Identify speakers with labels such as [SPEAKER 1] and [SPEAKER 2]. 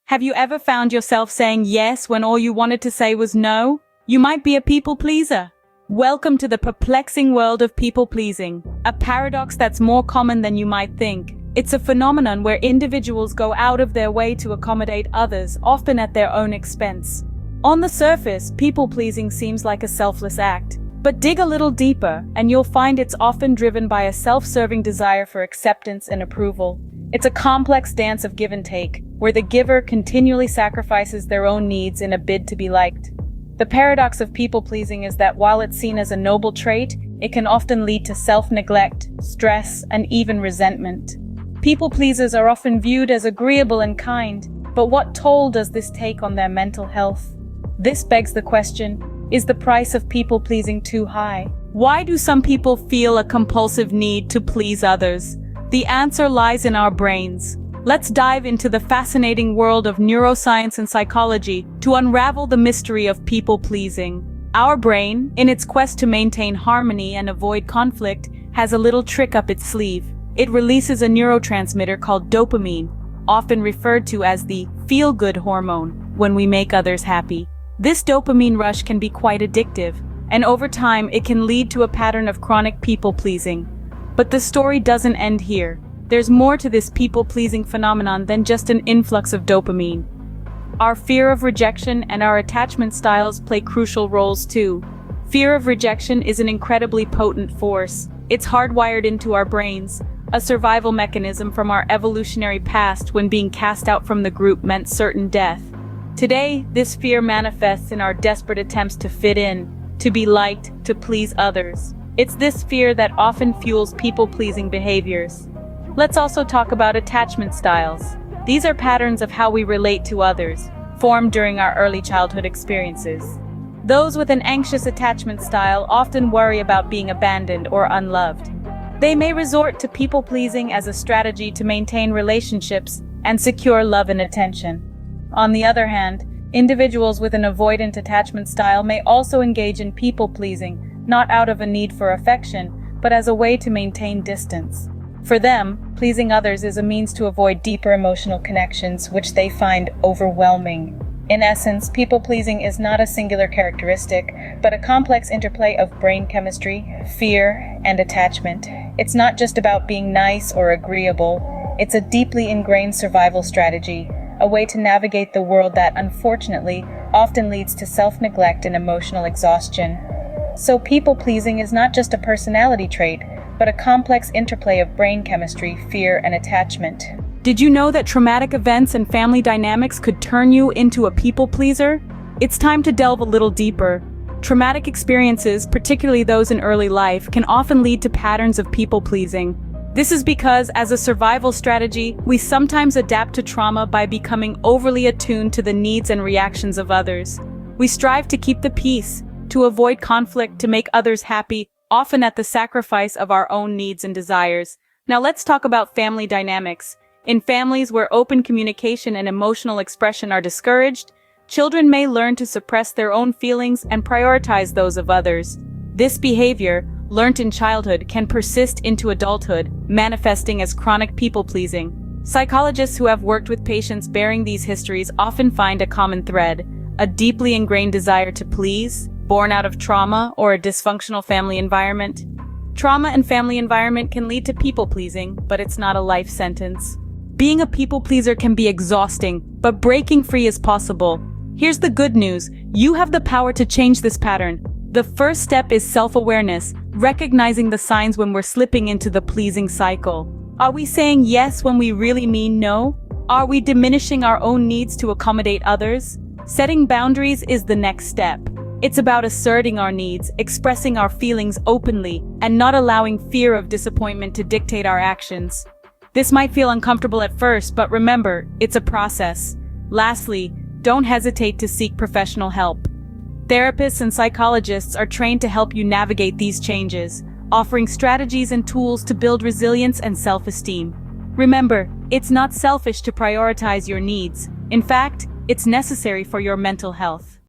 [SPEAKER 1] Have you ever found yourself saying yes when all you wanted to say was no? You might be a people pleaser. Welcome to the perplexing world of people pleasing, a paradox that's more common than you might think. It's a phenomenon where individuals go out of their way to accommodate others, often at their own expense. On the surface, people pleasing seems like a selfless act. But dig a little deeper, and you'll find it's often driven by a self-serving desire for acceptance and approval. It's a complex dance of give and take, where the giver continually sacrifices their own needs in a bid to be liked. The paradox of people-pleasing is that while it's seen as a noble trait, it can often lead to self-neglect, stress, and even resentment. People-pleasers are often viewed as agreeable and kind, but what toll does this take on their mental health? This begs the question, is the price of people-pleasing too high? Why do some people feel a compulsive need to please others? The answer lies in our brains. Let's dive into the fascinating world of neuroscience and psychology to unravel the mystery of people-pleasing. Our brain, in its quest to maintain harmony and avoid conflict, has a little trick up its sleeve. It releases a neurotransmitter called dopamine, often referred to as the feel-good hormone, when we make others happy. This dopamine rush can be quite addictive, and over time it can lead to a pattern of chronic people-pleasing. But the story doesn't end here. There's more to this people-pleasing phenomenon than just an influx of dopamine. Our fear of rejection and our attachment styles play crucial roles too. Fear of rejection is an incredibly potent force. It's hardwired into our brains, a survival mechanism from our evolutionary past when being cast out from the group meant certain death. Today, this fear manifests in our desperate attempts to fit in, to be liked, to please others. It's this fear that often fuels people-pleasing behaviors. Let's also talk about attachment styles. These are patterns of how we relate to others, formed during our early childhood experiences. Those with an anxious attachment style often worry about being abandoned or unloved. They may resort to people-pleasing as a strategy to maintain relationships and secure love and attention. On the other hand, individuals with an avoidant attachment style may also engage in people-pleasing, not out of a need for affection, but as a way to maintain distance. For them, pleasing others is a means to avoid deeper emotional connections, which they find overwhelming. In essence, people-pleasing is not a singular characteristic, but a complex interplay of brain chemistry, fear, and attachment. It's not just about being nice or agreeable. It's a deeply ingrained survival strategy, a way to navigate the world that, unfortunately, often leads to self-neglect and emotional exhaustion. So people-pleasing is not just a personality trait, but a complex interplay of brain chemistry, fear, and attachment. Did you know that traumatic events and family dynamics could turn you into a people-pleaser? It's time to delve a little deeper. Traumatic experiences, particularly those in early life, can often lead to patterns of people-pleasing. This is because, as a survival strategy, we sometimes adapt to trauma by becoming overly attuned to the needs and reactions of others. We strive to keep the peace, to avoid conflict, to make others happy, often at the sacrifice of our own needs and desires. Now let's talk about family dynamics. In families where open communication and emotional expression are discouraged, children may learn to suppress their own feelings and prioritize those of others. This behavior, learnt in childhood, can persist into adulthood, manifesting as chronic people-pleasing. Psychologists who have worked with patients bearing these histories often find a common thread: a deeply ingrained desire to please, born out of trauma or a dysfunctional family environment. Trauma and family environment can lead to people-pleasing, but it's not a life sentence. Being a people-pleaser can be exhausting, but breaking free is possible. Here's the good news: you have the power to change this pattern. The first step is self-awareness, recognizing the signs when we're slipping into the pleasing cycle. Are we saying yes when we really mean no? Are we diminishing our own needs to accommodate others? Setting boundaries is the next step. It's about asserting our needs, expressing our feelings openly, and not allowing fear of disappointment to dictate our actions. This might feel uncomfortable at first, but remember, it's a process. Lastly, don't hesitate to seek professional help. Therapists and psychologists are trained to help you navigate these changes, offering strategies and tools to build resilience and self-esteem. Remember, it's not selfish to prioritize your needs. In fact, it's necessary for your mental health.